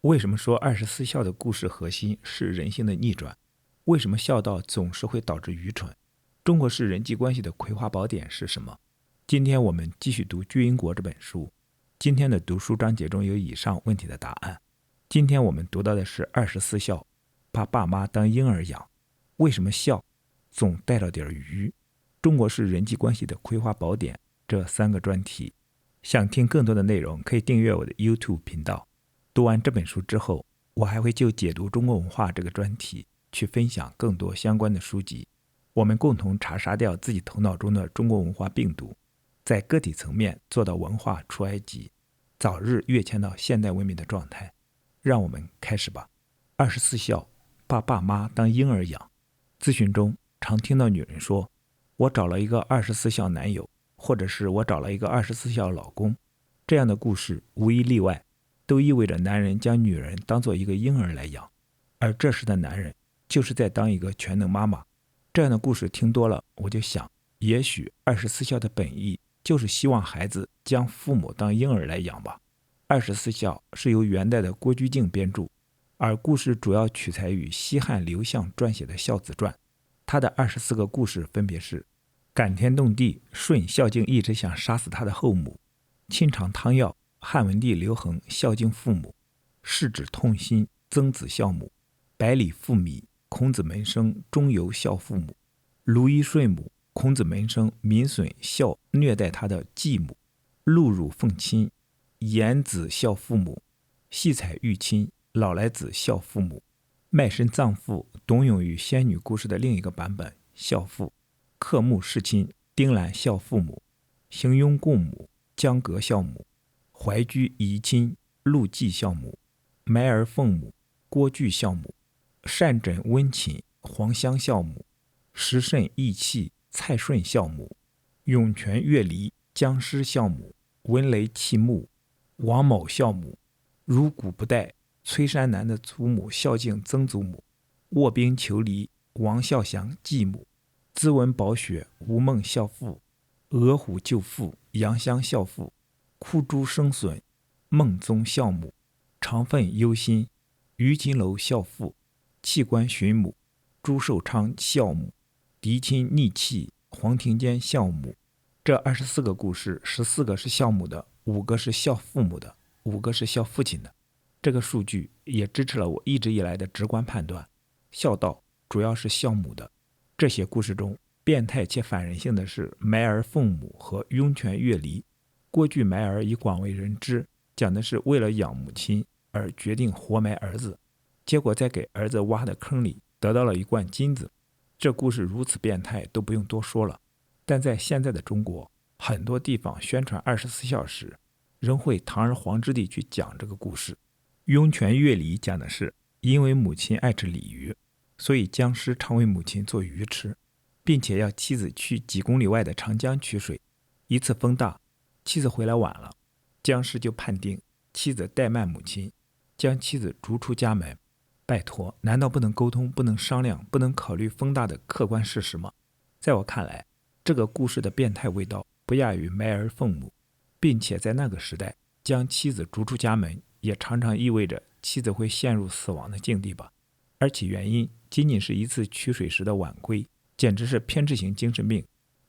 为什么说24孝的故事核心是人性的逆转？为什么孝道总是会导致愚蠢？中国式人际关系的葵花宝典是什么？今天我们继续读《巨婴国》这本书。今天的读书章节中有以上问题的答案。今天我们读到的是24孝，把爸妈当婴儿养。为什么孝总带了点愚？中国式人际关系的葵花宝典这3个专题。想听更多的内容，可以订阅我的 YouTube 频道。读完这本书之后，我还会就解读中国文化这个专题去分享更多相关的书籍。我们共同查杀掉自己头脑中的中国文化病毒，在个体层面做到文化出埃及，早日跃迁到现代文明的状态。让我们开始吧。24孝，把爸妈当婴儿养。咨询中常听到女人说，我找了一个24孝男友，或者是我找了一个24孝老公。这样的故事无一例外都意味着男人将女人当做一个婴儿来养，而这时的男人就是在当一个全能妈妈。这样的故事听多了，我就想，也许24孝的本意就是希望孩子将父母当婴儿来养吧。24孝是由元代的郭居敬编著，而故事主要取材于西汉刘向撰写的《孝子传》。他的24个故事分别是：感天动地，舜孝敬一直想杀死他的后母；清肠汤药，汉文帝刘恒孝敬父母；世指痛心，曾子孝母；百里负米，孔子门生钟繇孝父母；卢衣睡母，孔子门生闵损孝虐待他的继母；陆乳奉亲，颜子孝父母；戏彩育亲，老来子孝父母；卖身葬父，董永与仙女故事的另一个版本，孝父；克木弑亲，丁兰孝父母；行庸共母，江革孝母；怀居遗亲，陆季孝母；埋儿奉母，郭巨孝母；善枕温寝，黄香孝母；食肾益气，蔡顺孝母；涌泉乐离，姜师孝母；文雷弃木，王某孝母；如古不代，崔山南的祖母孝敬曾祖母；卧冰求离，王孝祥继母；兹文保雪，吴孟孝父；鹅虎救父，杨香孝父；哭珠生损，孟宗孝母；长愤忧心，于金楼孝父；弃官寻母，朱寿昌孝母；嫡亲逆弃，黄庭坚孝母。这24个故事，14个是孝母的，5个是孝父母的，5个是孝父亲的。这个数据也支持了我一直以来的直观判断，孝道主要是孝母的。这些故事中，变态且反人性的是埋儿奉母和雍泉乐离。郭巨埋儿已广为人知，讲的是为了养母亲而决定活埋儿子，结果在给儿子挖的坑里得到了一罐金子。这故事如此变态都不用多说了，但在现在的中国，很多地方宣传24孝时，仍会堂而皇之地去讲这个故事。雍泉乐离讲的是，因为母亲爱吃鲤鱼，所以姜师常为母亲做鱼吃，并且要妻子去几公里外的长江取水。一次风大，妻子回来晚了，姜师就判定妻子怠慢母亲，将妻子逐出家门。拜托，难道不能沟通，不能商量，不能考虑风大的客观事实吗？在我看来，这个故事的变态味道不亚于埋儿奉母，并且在那个时代，将妻子逐出家门也常常意味着妻子会陷入死亡的境地吧。而且原因仅仅是一次取水时的晚归，简直是偏执型精神病。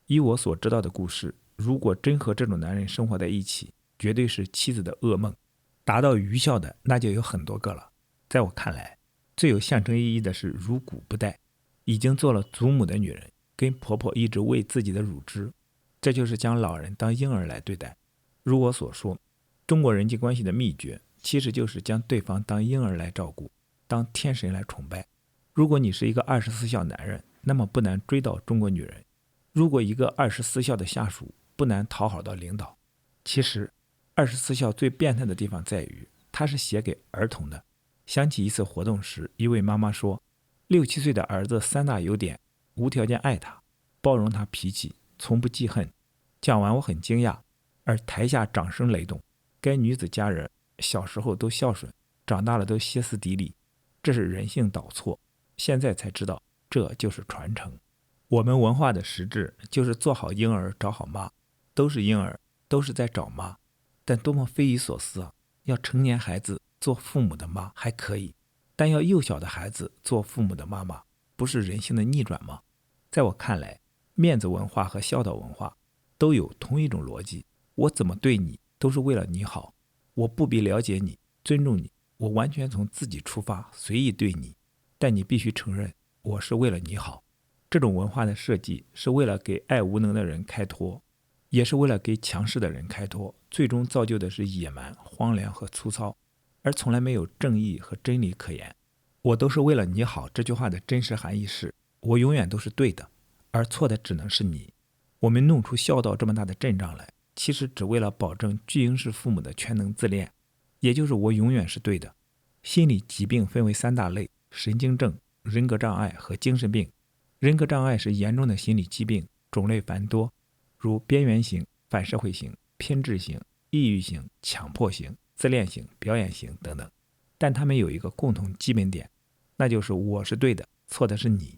以我所知道的故事，如果真和这种男人生活在一起，绝对是妻子的噩梦。达到愚孝的那就有很多个了。在我看来，最有象征意义的是如古不代，已经做了祖母的女人跟婆婆一直喂自己的乳汁，这就是将老人当婴儿来对待。如我所说，中国人际关系的秘诀其实就是将对方当婴儿来照顾，当天神来崇拜。如果你是一个24孝男人，那么不难追到中国女人；如果一个24孝的下属，不难讨好到领导。其实24孝最变态的地方在于，它是写给儿童的。想起一次活动时，一位妈妈说，6、7岁的儿子3大优点：无条件爱他，包容他脾气，从不记恨。讲完我很惊讶，而台下掌声雷动。该女子家人小时候都孝顺，长大了都歇斯底里，这是人性导错。现在才知道，这就是传承。我们文化的实质就是做好婴儿找好妈，都是婴儿，都是在找妈。但多么匪夷所思啊！要成年孩子做父母的妈还可以，但要幼小的孩子做父母的妈妈，不是人性的逆转吗？在我看来，面子文化和孝道文化都有同一种逻辑，我怎么对你都是为了你好，我不必了解你，尊重你，我完全从自己出发，随意对你，但你必须承认我是为了你好。这种文化的设计是为了给爱无能的人开脱，也是为了给强势的人开脱，最终造就的是野蛮、荒凉和粗糙，而从来没有正义和真理可言。我都是为了你好这句话的真实含义是，我永远都是对的，而错的只能是你。我们弄出孝道这么大的阵仗来，其实只为了保证巨婴式父母的全能自恋，也就是我永远是对的。心理疾病分为3大类：神经症、人格障碍和精神病。人格障碍是严重的心理疾病，种类繁多，如边缘型、反社会型、偏执型、抑郁型、强迫型、自恋型、表演型等等。但他们有一个共同基本点，那就是我是对的，错的是你。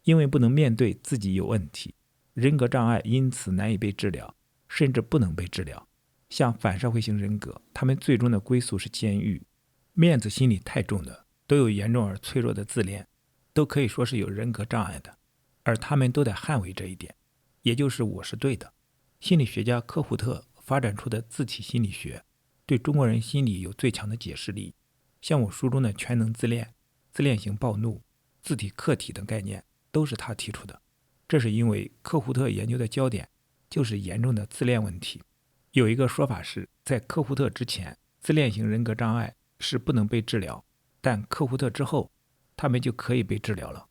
因为不能面对自己有问题，人格障碍因此难以被治疗，甚至不能被治疗。像反社会型人格，他们最终的归宿是监狱。面子心理太重的，都有严重而脆弱的自恋，都可以说是有人格障碍的，而他们都得捍卫这一点，也就是我是对的。心理学家科胡特发展出的自体心理学，对中国人心理有最强的解释力。像我书中的全能自恋、自恋型暴怒、自体客体等概念，都是他提出的。这是因为科胡特研究的焦点就是严重的自恋问题。有一个说法是，在科胡特之前，自恋型人格障碍是不能被治疗，但科胡特之后，他们就可以被治疗了，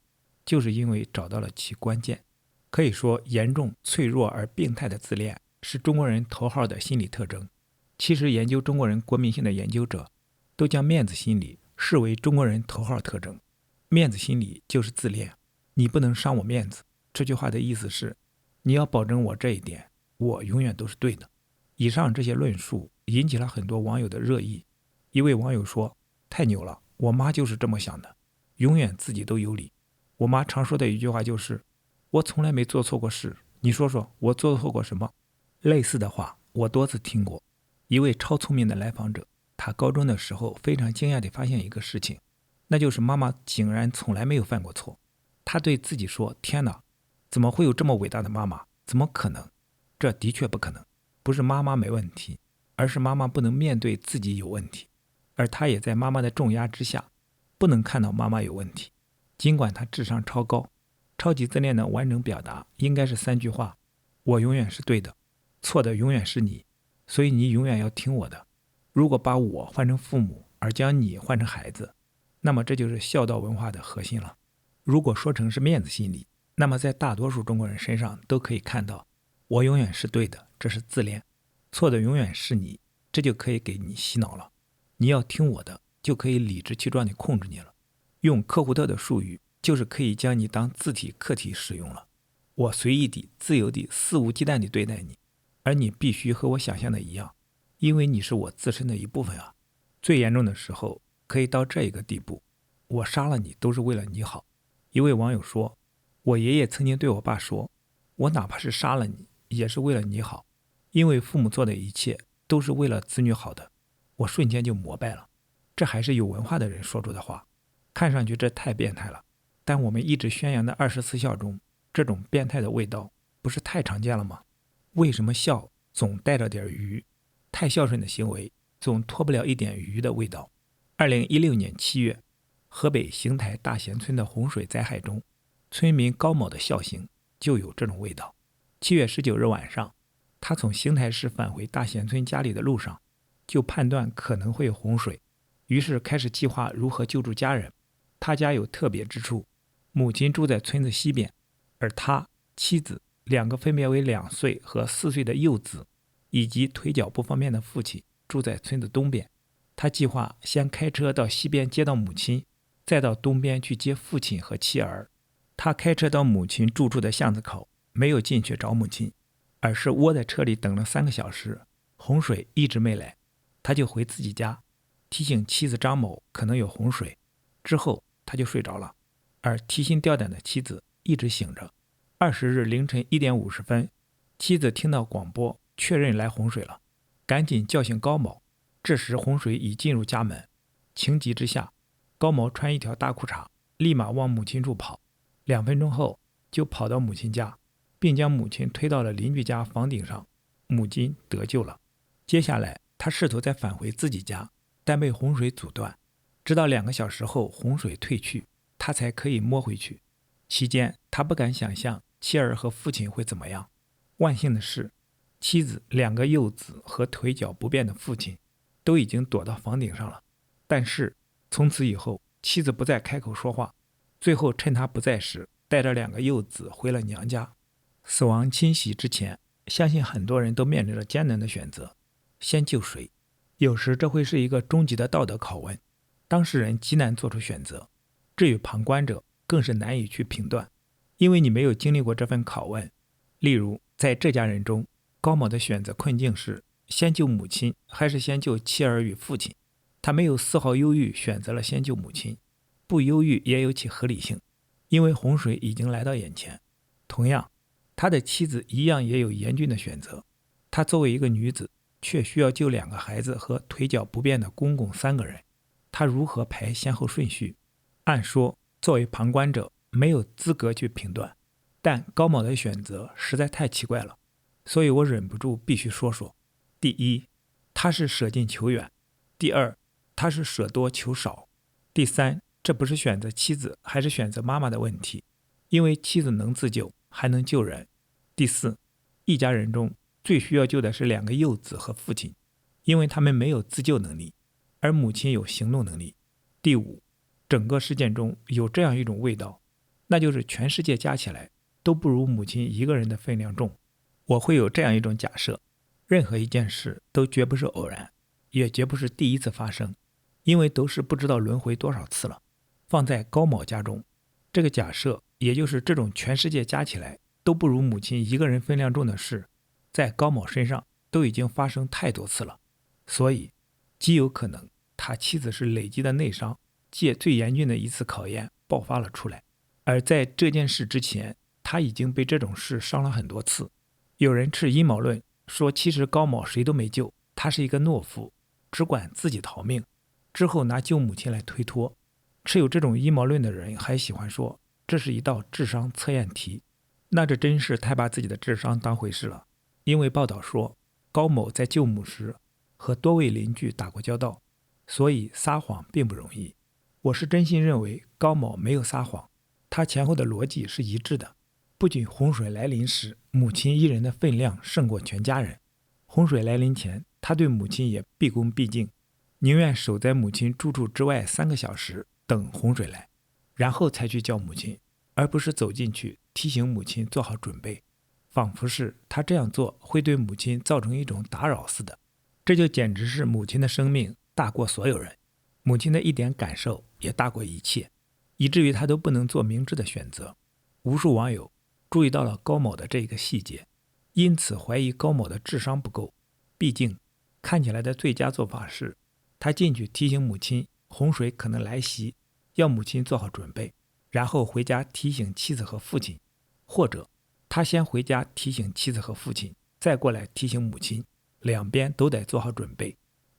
就是因为找到了其关键。可以说，严重、脆弱而病态的自恋是中国人头号的心理特征。其实，研究中国人国民性的研究者都将面子心理视为中国人头号特征。面子心理就是自恋，你不能伤我面子。这句话的意思是，你要保证我这一点，我永远都是对的。以上这些论述引起了很多网友的热议。一位网友说，太牛了，我妈就是这么想的，永远自己都有理。我妈常说的一句话就是，我从来没做错过事，你说说我做错过什么？类似的话我多次听过。一位超聪明的来访者，他高中的时候非常惊讶地发现一个事情，那就是妈妈竟然从来没有犯过错。他对自己说，天哪，怎么会有这么伟大的妈妈？怎么可能？这的确不可能。不是妈妈没问题，而是妈妈不能面对自己有问题，而他也在妈妈的重压之下，不能看到妈妈有问题。尽管他智商超高，超级自恋的完整表达应该是3句话：我永远是对的，错的永远是你，所以你永远要听我的。如果把我换成父母，而将你换成孩子，那么这就是孝道文化的核心了。如果说成是面子心理，那么在大多数中国人身上都可以看到，我永远是对的，这是自恋；错的永远是你，这就可以给你洗脑了。你要听我的，就可以理直气壮地控制你了。用科胡特的术语，就是可以将你当自体客体使用了。我随意地、自由地、肆无忌惮地对待你，而你必须和我想象的一样，因为你是我自身的一部分啊。最严重的时候可以到这一个地步，我杀了你都是为了你好。一位网友说，我爷爷曾经对我爸说，我哪怕是杀了你，也是为了你好，因为父母做的一切都是为了子女好的。我瞬间就膜拜了，这还是有文化的人说出的话。看上去这太变态了，但我们一直宣扬的24孝中，这种变态的味道不是太常见了吗？为什么孝总带着点愚？太孝顺的行为总脱不了一点愚的味道。2016年7月，河北邢台大贤村的洪水灾害中，村民高某的孝行就有这种味道。7月19日晚上，他从邢台市返回大贤村家里的路上，就判断可能会有洪水，于是开始计划如何救助家人。他家有特别之处，母亲住在村子西边，而他、妻子2个分别为2岁和4岁的幼子，以及腿脚不方便的父亲住在村子东边。他计划先开车到西边接到母亲，再到东边去接父亲和妻儿。他开车到母亲住处的巷子口，没有进去找母亲，而是窝在车里等了3个小时，洪水一直没来。他就回自己家，提醒妻子张某可能有洪水，之后他就睡着了，而提心吊胆的妻子一直醒着。20日凌晨1点50分，妻子听到广播确认来洪水了，赶紧叫醒高某，这时洪水已进入家门，情急之下，高某穿一条大裤衩，立马往母亲处跑，2分钟后就跑到母亲家，并将母亲推到了邻居家房顶上，母亲得救了。接下来他试图再返回自己家，但被洪水阻断，直到2个小时后洪水退去，他才可以摸回去。期间他不敢想象妻儿和父亲会怎么样。万幸的是，妻子、2个幼子和腿脚不便的父亲都已经躲到房顶上了。但是从此以后，妻子不再开口说话，最后趁他不在时，带着2个幼子回了娘家。死亡侵袭之前，相信很多人都面临着艰难的选择，先救谁？有时这会是一个终极的道德拷问，当事人极难做出选择，至于旁观者更是难以去评断，因为你没有经历过这份拷问。例如在这家人中，高某的选择困境是先救母亲还是先救妻儿与父亲。他没有丝毫犹豫，选择了先救母亲。不犹豫也有其合理性，因为洪水已经来到眼前。同样，他的妻子一样也有严峻的选择。她作为一个女子，却需要救2个孩子和腿脚不便的公公3个人。她如何排先后顺序？按说作为旁观者没有资格去评断，但高某的选择实在太奇怪了，所以我忍不住必须说说。第一，他是舍近求远；第二，他是舍多求少；第三，这不是选择妻子还是选择妈妈的问题，因为妻子能自救，还能救人。第四，一家人中最需要救的是2个幼子和父亲，因为他们没有自救能力，而母亲有行动能力。第五，整个事件中有这样一种味道，那就是全世界加起来都不如母亲一个人的分量重。我会有这样一种假设，任何一件事都绝不是偶然，也绝不是第一次发生，因为都是不知道轮回多少次了。放在高某家中，这个假设，也就是这种全世界加起来都不如母亲一个人分量重的事，在高某身上都已经发生太多次了，所以极有可能他妻子是累积的内伤，借最严峻的一次考验爆发了出来。而在这件事之前，他已经被这种事伤了很多次。有人持阴谋论说，其实高某谁都没救，他是一个懦夫，只管自己逃命，之后拿救母亲来推脱。持有这种阴谋论的人还喜欢说这是一道智商测验题，那这真是太把自己的智商当回事了。因为报道说高某在救母时和多位邻居打过交道，所以撒谎并不容易。我是真心认为高某没有撒谎，他前后的逻辑是一致的。不仅洪水来临时母亲一人的分量胜过全家人，洪水来临前他对母亲也毕恭毕敬，宁愿守在母亲住处之外3个小时等洪水来，然后才去叫母亲，而不是走进去提醒母亲做好准备，仿佛是他这样做会对母亲造成一种打扰似的。这就简直是母亲的生命大过所有人，母亲的一点感受也大过一切，以至于他都不能做明智的选择。无数网友注意到了高某的这个细节，因此怀疑高某的智商不够。毕竟看起来的最佳做法是他进去提醒母亲洪水可能来袭，要母亲做好准备，然后回家提醒妻子和父亲，或者他先回家提醒妻子和父亲，再过来提醒母亲，两边都得做好准备，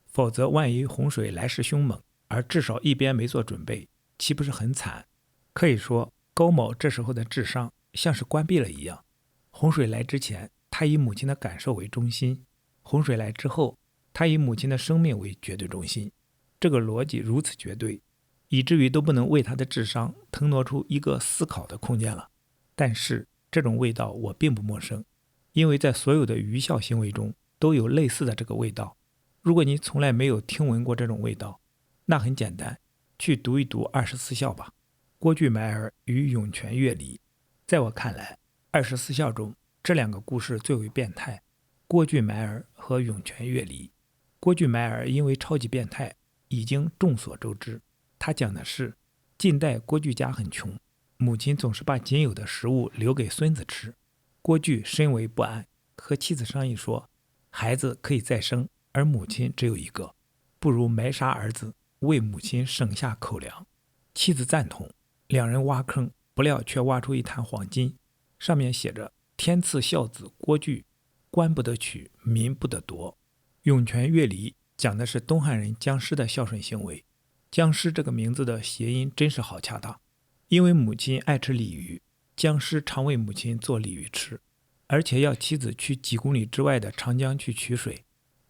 否则万一洪水来势凶猛，而至少一边没做准备，岂不是很惨？可以说高某这时候的智商像是关闭了一样。洪水来之前，他以母亲的感受为中心；洪水来之后，他以母亲的生命为绝对中心。这个逻辑如此绝对，以至于都不能为他的智商腾挪出一个思考的空间了。但是这种味道我并不陌生，因为在所有的愚孝行为中都有类似的这个味道。如果你从来没有听闻过这种味道，那很简单，去读一读24孝吧。郭巨埋儿与涌泉乐离。在我看来，24孝中这两个故事最为变态，郭巨埋儿和涌泉乐离。郭巨埋儿因为超级变态已经众所周知，他讲的是近代郭巨家很穷，母亲总是把仅有的食物留给孙子吃。郭巨深为不安，和妻子商议说，孩子可以再生，而母亲只有一个，不如埋杀儿子，为母亲省下口粮。妻子赞同，两人挖坑，不料却挖出一坛黄金，上面写着天赐孝子郭巨，官不得取，民不得夺。涌泉乐离讲的是东汉人姜师的孝顺行为。姜师这个名字的谐音真是好恰当，因为母亲爱吃鲤鱼，姜师常为母亲做鲤鱼吃，而且要妻子去几公里之外的长江去取水，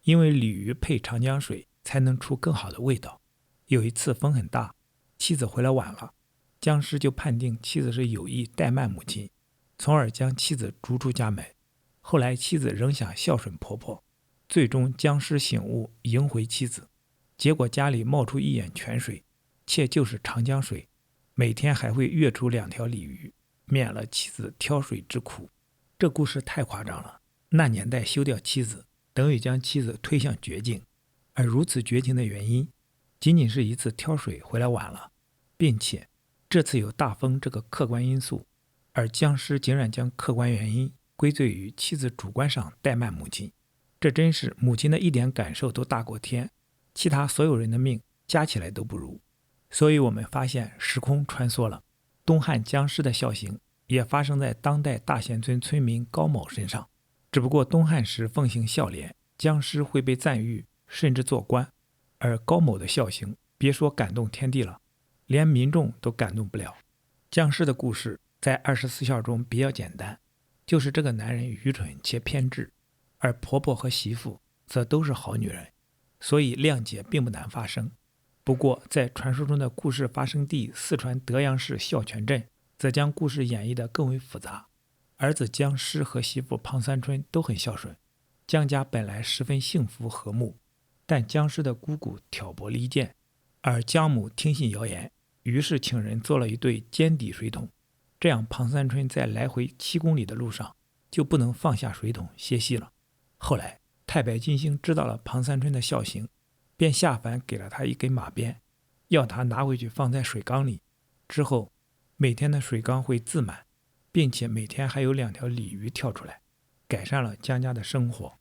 因为鲤鱼配长江水才能出更好的味道。有一次风很大，妻子回来晚了，姜师就判定妻子是有意怠慢母亲，从而将妻子逐出家门。后来妻子仍想孝顺婆婆，最终姜师醒悟迎回妻子，结果家里冒出一眼泉水，且就是长江水，每天还会跃出2条鲤鱼，免了妻子挑水之苦。这故事太夸张了，那年代休掉妻子等于将妻子推向绝境，而如此绝情的原因仅仅是一次挑水回来晚了，并且这次有大风这个客观因素，而姜师竟然将客观原因归罪于妻子主观上怠慢母亲。这真是母亲的一点感受都大过天，其他所有人的命加起来都不如。所以我们发现时空穿梭了，东汉姜师的孝行也发生在当代大贤村村民高某身上，只不过东汉时奉行孝廉，姜师会被赞誉甚至做官，而高某的孝行别说感动天地了，连民众都感动不了。姜师的故事在24孝中比较简单，就是这个男人愚蠢且偏执，而婆婆和媳妇则都是好女人，所以谅解并不难发生。不过在传说中的故事发生地四川德阳市孝泉镇，则将故事演绎得更为复杂。儿子姜师和媳妇庞三春都很孝顺，姜家本来十分幸福和睦，但姜师的姑姑挑拨离间，而姜母听信谣言，于是请人做了一对尖底水桶，这样庞三春在来回7公里的路上就不能放下水桶歇息了。后来太白金星知道了庞三春的孝行，便下凡给了他一根马鞭，要他拿回去放在水缸里，之后每天的水缸会自满，并且每天还有2条鲤鱼跳出来，改善了姜家的生活。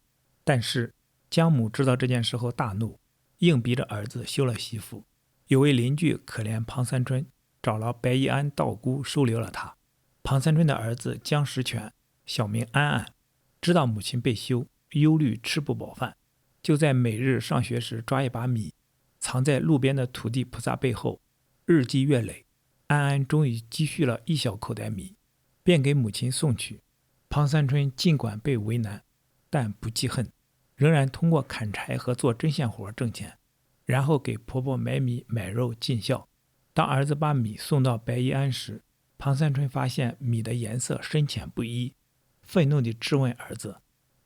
但是姜母知道这件事后大怒，硬逼着儿子休了媳妇。有位邻居可怜庞三春，找了白衣安道姑收留了他。庞三春的儿子姜石泉，小名安安，知道母亲被休，忧虑吃不饱饭，就在每日上学时抓一把米，藏在路边的土地菩萨背后，日积月累，安安终于积蓄了1小口袋米，便给母亲送去。庞三春尽管被为难，但不记恨，仍然通过砍柴和做针线活挣钱，然后给婆婆买米买肉尽孝。当儿子把米送到白衣安时，庞三春发现米的颜色深浅不一，愤怒地质问儿子。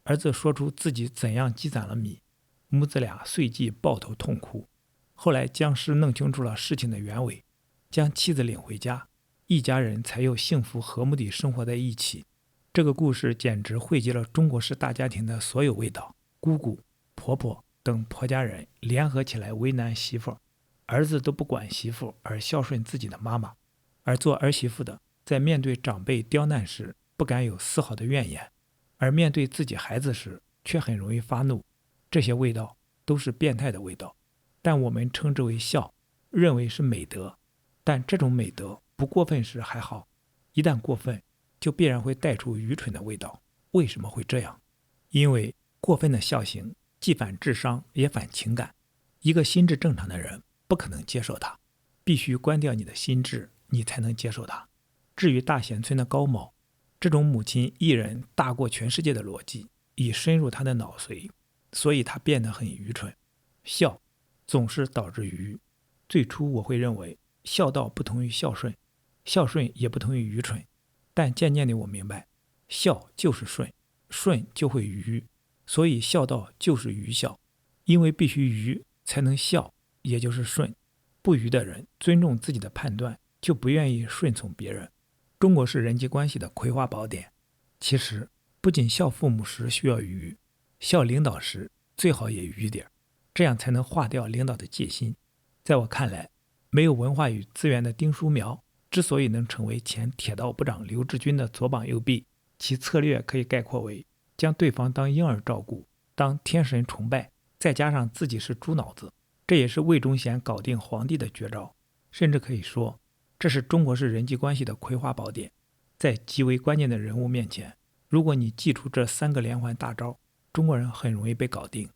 儿子说出自己怎样积攒了米，母子俩随即抱头痛哭。后来姜师弄清楚了事情的原委，将妻子领回家，一家人才又幸福和睦地生活在一起。这个故事简直汇集了中国式大家庭的所有味道，姑姑、婆婆等婆家人联合起来为难媳妇，儿子都不管媳妇而孝顺自己的妈妈，而做儿媳妇的在面对长辈刁难时不敢有丝毫的怨言，而面对自己孩子时却很容易发怒。这些味道都是变态的味道，但我们称之为孝，认为是美德。但这种美德不过分时还好，一旦过分就必然会带出愚蠢的味道。为什么会这样？因为过分的孝行既反智商也反情感，一个心智正常的人不可能接受它，必须关掉你的心智，你才能接受它。至于大贤村的高某，这种母亲一人大过全世界的逻辑已深入他的脑髓，所以他变得很愚蠢。孝总是导致愚。最初我会认为孝道不同于孝顺，孝顺也不同于愚蠢，但渐渐的我明白，孝就是顺，顺就会愚，所以孝道就是愚孝，因为必须愚才能孝，也就是顺。不愚的人尊重自己的判断，就不愿意顺从别人。中国式人际关系的葵花宝典，其实不仅孝父母时需要愚，孝领导时最好也愚点，这样才能化掉领导的戒心。在我看来，没有文化与资源的丁书苗之所以能成为前铁道部长刘志军的左膀右臂，其策略可以概括为将对方当婴儿照顾，当天神崇拜，再加上自己是猪脑子，这也是魏忠贤搞定皇帝的绝招。甚至可以说，这是中国式人际关系的葵花宝典。在极为关键的人物面前，如果你记住这3个连环大招，中国人很容易被搞定。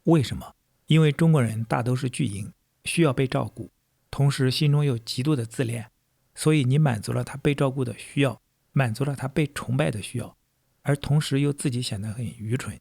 为什么？因为中国人大都是巨婴，需要被照顾，同时心中又极度的自恋，所以你满足了他被照顾的需要，满足了他被崇拜的需要，而同时又自己显得很愚蠢，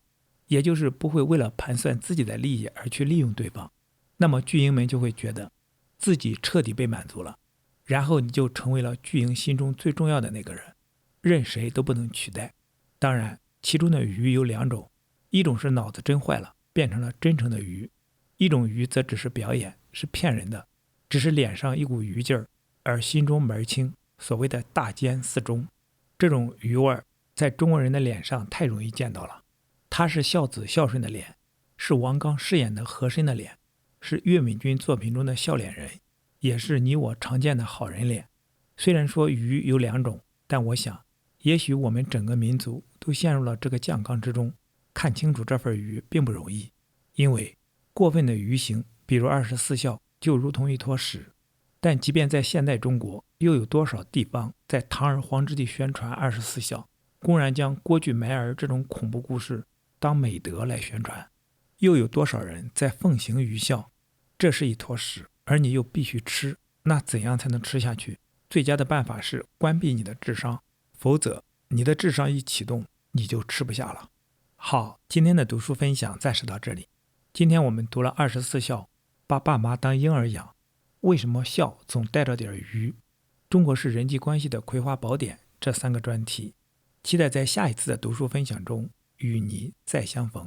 也就是不会为了盘算自己的利益而去利用对方，那么巨婴们就会觉得自己彻底被满足了，然后你就成为了巨婴心中最重要的那个人，任谁都不能取代。当然，其中的愚有两种，一种是脑子真坏了，变成了真诚的愚，一种愚则只是表演，是骗人的，只是脸上一股愚劲儿，而心中门清，所谓的大奸四忠。这种愚味儿在中国人的脸上太容易见到了，他是孝子孝顺的脸，是王刚饰演的和珅的脸，是岳敏君作品中的笑脸人，也是你我常见的好人脸。虽然说愚有两种，但我想也许我们整个民族都陷入了这个酱缸之中，看清楚这份愚并不容易。因为过分的愚行，比如24孝，就如同一坨屎。但即便在现代中国，又有多少地方在堂而皇之地宣传24孝，公然将郭巨埋儿这种恐怖故事当美德来宣传？又有多少人在奉行愚孝？这是一坨屎，而你又必须吃，那怎样才能吃下去？最佳的办法是关闭你的智商，否则你的智商一启动，你就吃不下了。好，今天的读书分享暂时到这里。今天我们读了24孝，把爸妈当婴儿养，为什么孝总带着点愚？中国式人际关系的葵花宝典这3个专题，期待在下一次的读书分享中与你再相逢。